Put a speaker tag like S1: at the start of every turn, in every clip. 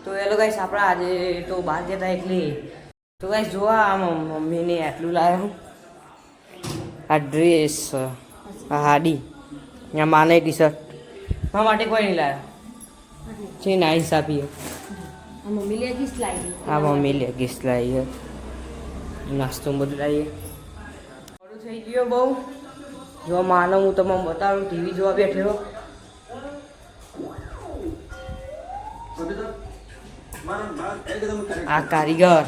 S1: તો એ લોકો ગાઈસ આપણા આજે તો બહાર જતા એટલે તો ગાઈસ જોવા આમ મમ્મીને આટલું લાવ્યો આ ડ્રેસ આ હાડી આ માને ટી શર્ટ મારા માટે કોઈ નહીં લાવ્યો છે નાઈસ આપી
S2: આ મમ્મી લેગીસ લાવી
S1: હા મમ્મી લેગીસ લાવી નાસ્તો બધું લાવીએ મોડું થઈ ગયો બહુ જો માનો હું તમને બતાવું ટીવી જોવા બેઠેલો આ કારીગર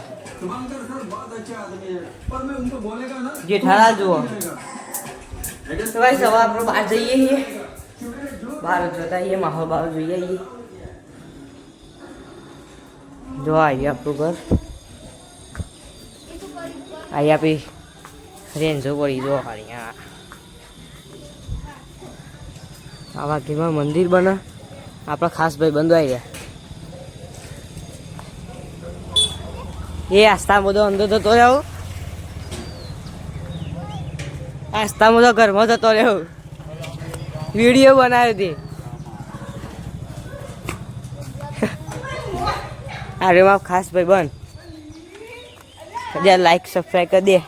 S1: જેઠાલા જુઓ તો ભાઈ સવાર આપણે બહાર જઈએ છીએ બહાર જતા આવીએ માહોલ બહાર જોઈએ આવીએ જો આવીએ આપણું ઘર આઈ આપી રેન્જો પડી જો ખાલી આવા કેમાં મંદિર બને આપણા ખાસ ભાઈ બંધો આવી ગયા એ આસ્થા બધો અંદર જતો રહ્યો આસ્થા બધો ઘરમાં જતો રહ્યો વિડીયો બનાવ્યો હતી અરે મારો ખાસ ભાઈ બન કદાચ લાઈક સબસ્ક્રાઈબ કરી દે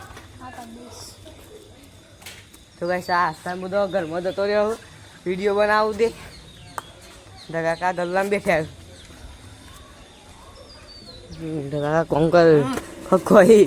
S1: તો ગાઈસ આ આસ્થા બધો ઘરમાં જતો રહ્યો વિડીયો બનાવું દે કાકા ગલ્લામાં બેઠા કાકા કોંકર ખોઈ